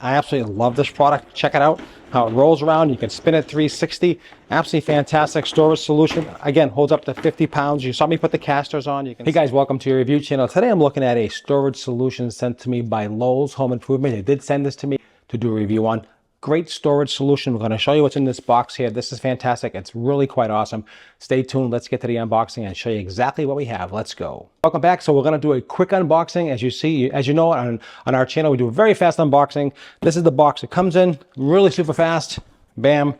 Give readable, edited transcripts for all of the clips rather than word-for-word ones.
I absolutely love this product. Check it out, how it rolls around. You can spin it 360. Absolutely fantastic storage solution. Again, holds up to 50 pounds. You saw me put the casters on. Hey guys, welcome to your review channel. Today I'm looking at a storage solution sent to me by Lowe's Home Improvement. They did send this to me to do a review on. Great storage solution. We're going to show you what's in this box here. This is fantastic. It's really quite awesome. Stay tuned. Let's get to the unboxing and show you exactly what we have. Let's go. Welcome back. So we're going to do a quick unboxing. As you know, on our channel, we do a very fast unboxing. This is the box. It comes in really super fast. Bam.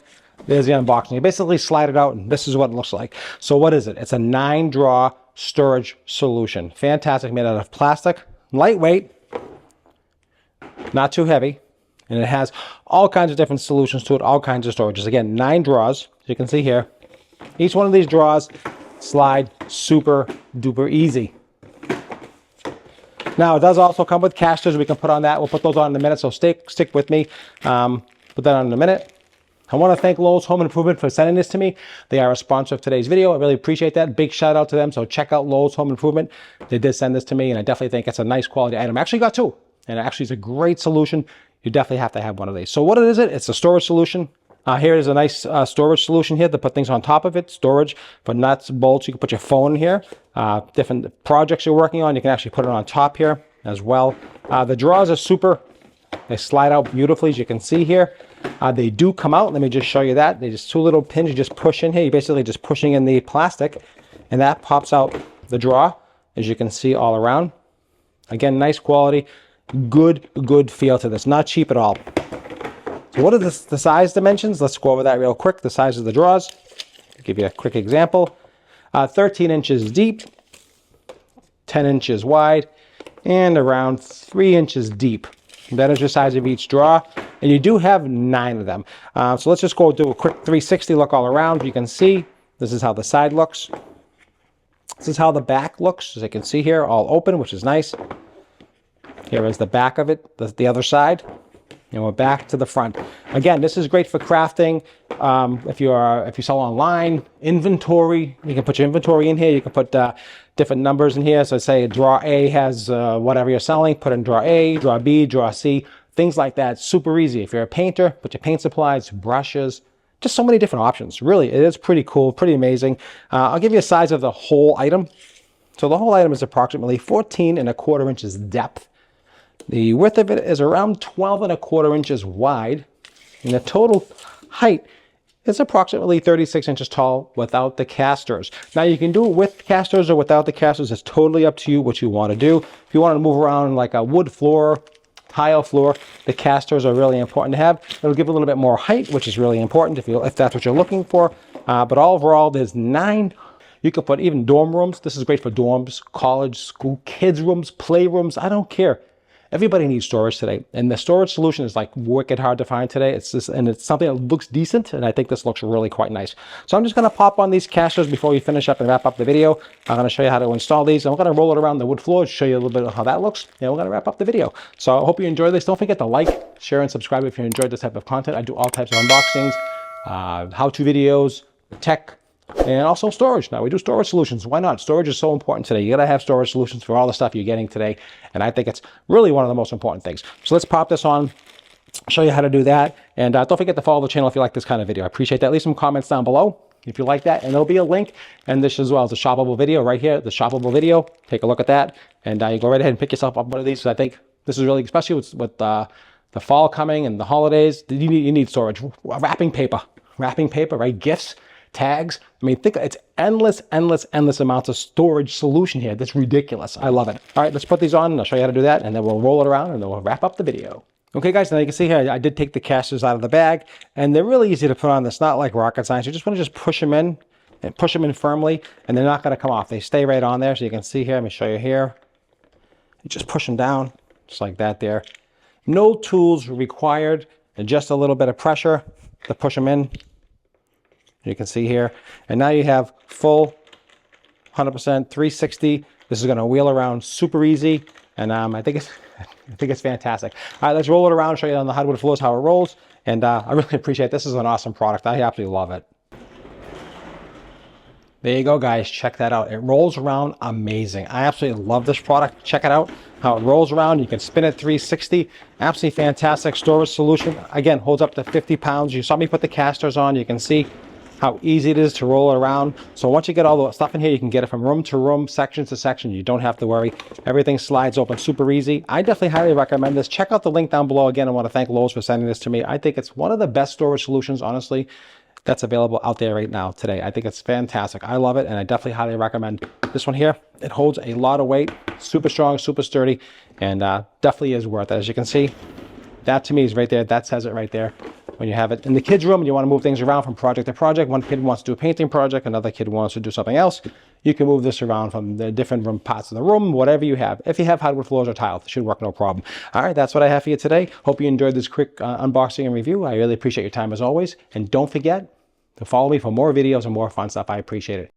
There's the unboxing. You basically slide it out and this is what it looks like. So what is it? It's a 9-drawer storage solution. Fantastic. Made out of plastic. Lightweight. Not too heavy. And it has all kinds of different solutions to it, all kinds of storages. Again, 9 drawers, as you can see here. Each one of these drawers slide super duper easy. Now, it does also come with casters we can put on that. We'll put those on in a minute, so stick with me. Put that on in a minute. I want to thank Lowe's Home Improvement for sending this to me. They are a sponsor of today's video. I really appreciate that. Big shout out to them. So check out Lowe's Home Improvement. They did send this to me, and I definitely think it's a nice quality item. I actually got 2, and it actually is a great solution. You definitely have to have one of these. So what is it? It's a storage solution. Here is a nice storage solution here to put things on top of it. Storage for nuts, bolts. You can put your phone here. Different projects you're working on, you can actually put it on top here as well. The drawers are super. They slide out beautifully, as you can see here. They do come out. Let me just show you that. They just 2 little pins you just push in here. You're basically just pushing in the plastic, and that pops out the drawer, as you can see all around. Again, nice quality. Good feel to this. Not cheap at all. So what are the size dimensions? Let's go over that real quick. The size of the drawers. I'll give you a quick example. 13 inches deep, 10 inches wide, and around 3 inches deep. That is the size of each drawer. And you do have 9 of them. So let's just go do a quick 360 look all around. You can see this is how the side looks. This is how the back looks. As you can see here, all open, which is nice. Here is the back of it, the other side, and we're back to the front. Again, this is great for crafting. If you sell online, inventory, you can put your inventory in here. You can put different numbers in here. So say drawer A has whatever you're selling, put in drawer A, drawer B, drawer C, things like that. Super easy. If you're a painter, put your paint supplies, brushes, just so many different options. Really, it is pretty cool, pretty amazing. I'll give you a size of the whole item. So the whole item is approximately 14¼ inches depth. The width of it is around 12¼ inches wide, and the total height is approximately 36 inches tall without the casters. Now you can do it with casters or without the casters. It's totally up to you what you want to do. If you want to move around like a wood floor, tile floor, the casters are really important to have. It'll give a little bit more height, which is really important if that's what you're looking for. But overall, there's 9. You can put even dorm rooms. This is great for dorms, college, school, kids rooms, playrooms. I don't care. Everybody needs storage today, and the storage solution is like wicked hard to find today. It's something that looks decent, and I think this looks really quite nice. So I'm just going to pop on these casters before we finish up and wrap up the video. I'm going to show you how to install these, and we're going to roll it around the wood floor to show you a little bit of how that looks, and we're going to wrap up the video. So I hope you enjoy this. Don't forget to like, share, and subscribe if you enjoyed this type of content. I do all types of unboxings, how-to videos, tech, and also storage. Now we do storage solutions. Why not? Storage is so important today. You gotta have storage solutions for all the stuff you're getting today. And I think it's really one of the most important things. So let's pop this on, show you how to do that. And don't forget to follow the channel if you like this kind of video. I appreciate that. Leave some comments down below if you like that. And there'll be a link. And this as well as a shoppable video right here, the shoppable video. Take a look at that. And you go right ahead and pick yourself up one of these. I think this is really, especially with the fall coming and the holidays, you need storage. Wrapping paper, right? Gifts. Tags. I mean, think it's endless amounts of storage solution here. That's ridiculous. I love it. All right, let's put these on and I'll show you how to do that, and then we'll roll it around and then we'll wrap up the video. Okay guys, now you can see here I did take the casters out of the bag, and they're really easy to put on. It's not like rocket science. You just want to push them in and push them in firmly, and they're not going to come off. They stay right on there. So you can see here, let me show you here. You just push them down just like that there. No tools required, and just a little bit of pressure to push them in. You can see here, and now you have full 100% 360. This is going to wheel around super easy, and I think it's fantastic. All right, let's roll it around, show you on the hardwood floors how it rolls, and I really appreciate it. This is an awesome product. I absolutely love it. There you go, guys. Check that out. It rolls around amazing. I absolutely love this product. Check it out. How it rolls around. You can spin it 360. Absolutely fantastic storage solution. Again, holds up to 50 pounds. You saw me put the casters on. You can see how easy it is to roll it around. So once you get all the stuff in here, you can get it from room to room, section to section. You don't have to worry. Everything slides open super easy. I definitely highly recommend this. Check out the link down below. Again, I want to thank Lowe's for sending this to me. I think it's one of the best storage solutions, honestly, that's available out there right now today. I think it's fantastic. I love it, and I definitely highly recommend this one here. It holds a lot of weight, super strong, super sturdy, and definitely is worth it. As you can see, that to me is right there. That says it right there. When you have it in the kids' room and you want to move things around from project to project, one kid wants to do a painting project, another kid wants to do something else, you can move this around from the different room parts of the room, whatever you have. If you have hardwood floors or tile, it should work no problem. All right, that's what I have for you today. Hope you enjoyed this quick unboxing and review. I really appreciate your time as always. And don't forget to follow me for more videos and more fun stuff. I appreciate it.